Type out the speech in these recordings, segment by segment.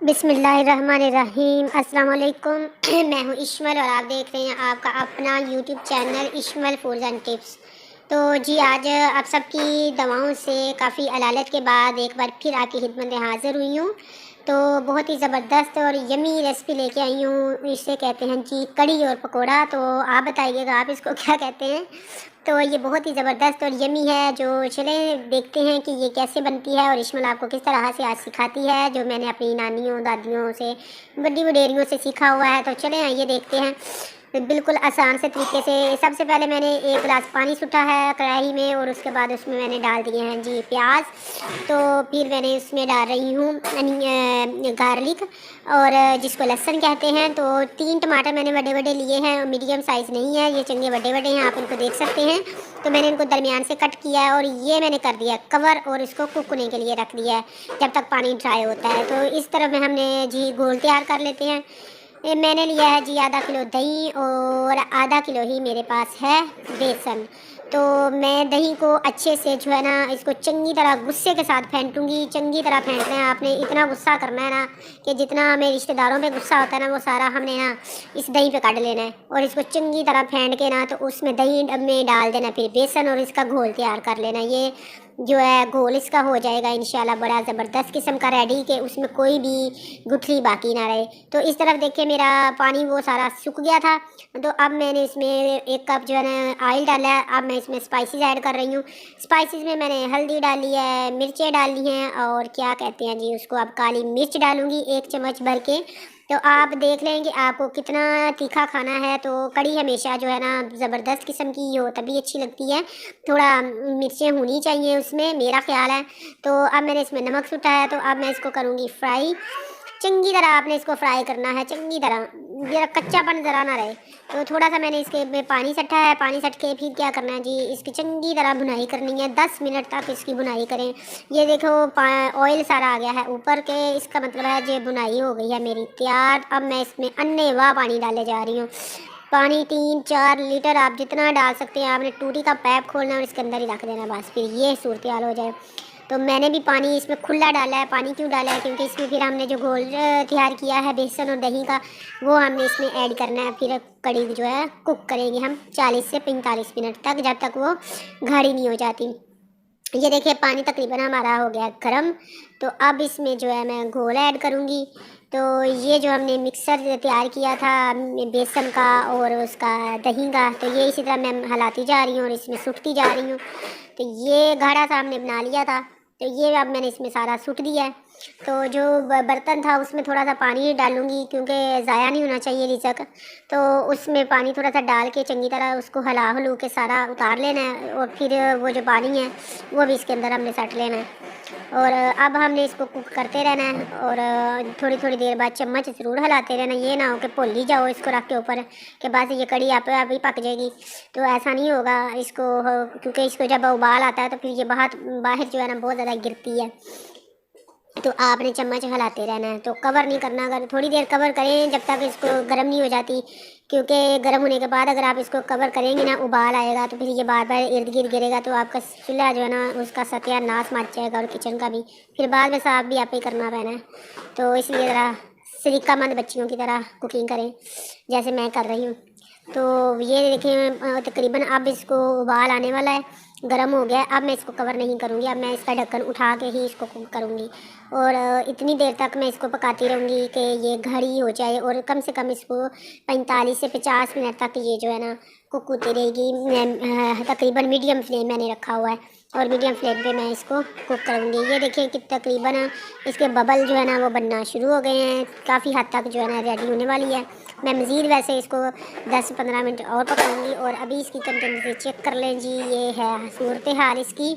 बिस्मिल्लाहिर्रहमानिर्रहीम। अस्सलाम वालेकुम। मैं हूँ इश्मल और आप देख रहे हैं आपका अपना YouTube channel Ishmal foods and tips. तो जी आज आप सबकी दवाओं से काफ़ी अलालत के बाद एक बार फिर आपकी खिदमत में हाज़िर हुई हूँ। तो बहुत ही ज़बरदस्त और यमी रेसिपी लेके आई हूँ। इसे कहते हैं जी कड़ी और पकोड़ा। तो आप बताइएगा आप इसको क्या कहते हैं। तो ये बहुत ही ज़बरदस्त और यमी है। जो चले देखते हैं कि ये कैसे बनती है और इश्मल आपको किस तरह से आज सिखाती है, जो मैंने अपनी नानियों दादियों से बड़ी वडेरियों से सीखा हुआ है। तो चलें आइए देखते हैं बिल्कुल आसान से तरीके से। सबसे पहले मैंने एक गिलास पानी सुटा है कढ़ाई में और उसके बाद उसमें मैंने डाल दिए हैं जी प्याज। तो फिर मैंने उसमें डाल रही हूँ गार्लिक और जिसको लहसुन कहते हैं। तो 3 टमाटर मैंने बड़े बड़े लिए हैं, मीडियम साइज़ नहीं है, ये चंगे बड़े बड़े हैं, आप इनको देख सकते हैं। तो मैंने इनको दरमियान से कट किया है और ये मैंने कर दिया कवर और इसको कुक होने के लिए रख दिया है जब तक पानी ड्राई होता है। तो इस तरह में हमने जी घोल तैयार कर लेते हैं। ये मैंने लिया है जी आधा किलो दही और आधा किलो ही मेरे पास है बेसन। तो मैं दही को अच्छे से जो है ना इसको चंगी तरह गुस्से के साथ फेंटूंगी। चंगी तरह फेंटना है आपने, इतना गुस्सा करना है ना कि जितना हमें रिश्तेदारों पे गुस्सा होता है ना वो सारा हमने ना इस दही पे काट लेना है और इसको चंगी तरह फेंट के ना तो उसमें दही में डाल देना, फिर बेसन और इसका घोल तैयार कर लेना। ये जो है घोल इसका हो जाएगा इंशाल्लाह बड़ा ज़बरदस्त किस्म का रेडी कि उसमें कोई भी गुठली बाकी ना रहे। तो इस तरफ देखिए मेरा पानी वो सारा सूख गया था। तो अब मैंने इसमें 1 कप जो है ना ऑयल डाला है। अब मैं इसमें स्पाइसेस ऐड कर रही हूँ। स्पाइसेस में मैंने हल्दी डाली है, मिर्चें डाली हैं और क्या कहते हैं जी उसको, अब काली मिर्च डालूँगी 1 चम्मच भर के। तो आप देख लें कि आपको कितना तीखा खाना है। तो कड़ी हमेशा जो है ना ज़बरदस्त किस्म की हो तभी अच्छी लगती है, थोड़ा मिर्चें होनी चाहिए उसमें, मेरा ख्याल है। तो अब मैंने इसमें नमक सुटा है। तो अब मैं इसको करूँगी फ्राई। चंगी तरह आपने इसको फ्राई करना है, चंगी तरह, जरा कच्चापन ज़रा ना रहे। तो थोड़ा सा मैंने इसके में पानी सटा है। पानी सट के फिर क्या करना है जी, इसकी चंगी तरह भुनाई करनी है। 10 मिनट तक इसकी भुनाई करें। ये देखो ऑयल सारा आ गया है ऊपर के, इसका मतलब है ये भुनाई हो गई है मेरी तैयार। अब मैं इसमें अन्नेवाह पानी डाले जा रही हूँ। पानी 3-4 लीटर आप जितना डाल सकते हैं। आपने टूटी का पैप खोलना और इसके अंदर ही रख देना, बस फिर ये सूरत हाल हो जाए। तो मैंने भी पानी इसमें खुला डाला है। पानी क्यों डाला है, क्योंकि इसमें फिर हमने जो घोल तैयार किया है बेसन और दही का वो हमने इसमें ऐड करना है। फिर कड़ी जो है कुक करेंगे हम 40 से 45 मिनट तक, जब तक वो गाढ़ी नहीं हो जाती। ये देखिए पानी तकरीबन हमारा हो गया गर्म। तो अब इसमें जो है मैं घोल ऐड करूँगी। तो ये जो हमने मिक्सर तैयार किया था बेसन का और उसका दही का, तो ये इसी तरह मैं हिलाती जा रही हूँ और इसमें सुटती जा रही हूँ। तो ये गाढ़ा सा हमने बना लिया था। तो ये अब मैंने इसमें सारा सुट दिया है। तो जो बर्तन था उसमें थोड़ा सा पानी डालूँगी क्योंकि ज़ाया नहीं होना चाहिए रिजक। तो उसमें पानी थोड़ा सा डाल के चंगी तरह उसको हिला हलू के सारा उतार लेना है और फिर वो जो पानी है वो भी इसके अंदर हमने सट लेना है। और अब हमने इसको कुक करते रहना है और थोड़ी थोड़ी देर बाद चम्मच ज़रूर हिलाते रहना। ये ना हो कि भूल ही जाओ इसको रख के ऊपर कि बस ये कड़ी आप ही पक जाएगी। तो ऐसा नहीं होगा इसको, क्योंकि इसको जब उबाल आता है तो फिर ये बाहर जो है ना बहुत ज़्यादा गिरती है। तो आपने चम्मच हिलाते रहना है। तो कवर नहीं करना, अगर थोड़ी देर कवर करें जब तक इसको गर्म नहीं हो जाती, क्योंकि गर्म होने के बाद अगर आप इसको कवर करेंगे ना उबाल आएगा तो फिर ये बार बार इर्द गिर्द गिरेगा। तो आपका चूल्हा जो है ना उसका सत्यानाश मच जाएगा और किचन का भी, फिर बाद में साफ भी आप ही करना पैना है। तो इसलिए ज़रा सलीकामंद बच्चियों की तरह कुकिंग करें जैसे मैं कर रही हूँ। तो ये देखें तकरीबन अब इसको उबाल आने वाला है, गर्म हो गया है। अब मैं इसको कवर नहीं करूँगी, अब मैं इसका ढक्कन उठा के ही इसको कुक करूँगी और इतनी देर तक मैं इसको पकाती रहूँगी कि ये घड़ी हो जाए और कम से कम इसको 45 से 50 मिनट तक ये जो है ना कुक होती रहेगी। तकरीबन मीडियम फ्लेम मैंने रखा हुआ है और मीडियम फ्लेम पे मैं इसको कुक करूँगी। ये देखिए कि तकरीबन इसके बबल जो है ना वो बनना शुरू हो गए हैं, काफ़ी हद तक जो है ना रेडी होने वाली है। मैं मज़ीद वैसे इसको 10-15 मिनट और पकाऊंगी और अभी इसकी कंसिस्टेंसी चेक कर लें जी। ये है सूरत हाल इसकी।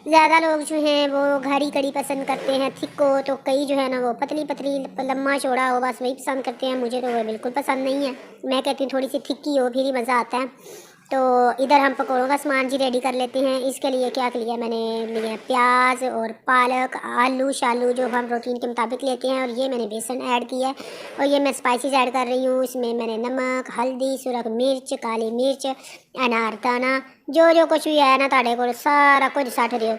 ज़्यादा लोग जो हैं वो घड़ी कड़ी पसंद करते हैं थिक हो, तो कई जो है ना वो पतली पतली लम्बा चौड़ा हो, बस वही पसंद करते हैं। मुझे तो वो बिल्कुल पसंद नहीं है, मैं कहती हूँ थोड़ी सी थिक्की हो फिर ही मज़ा आता है। तो इधर हम पकौड़ों का सामान जी रेडी कर लेते हैं। इसके लिए क्या लिया मैंने, लिया प्याज और पालक, आलू शालू जो हम प्रोटीन के मुताबिक लेते हैं, और ये मैंने बेसन ऐड किया है और ये मैं स्पाइसेस ऐड कर रही हूँ। इसमें मैंने नमक, हल्दी, सुरख मिर्च, काली मिर्च, अनारदाना, जो जो कुछ भी है ना ताड़े को सारा कुछ सट रहे हो।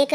1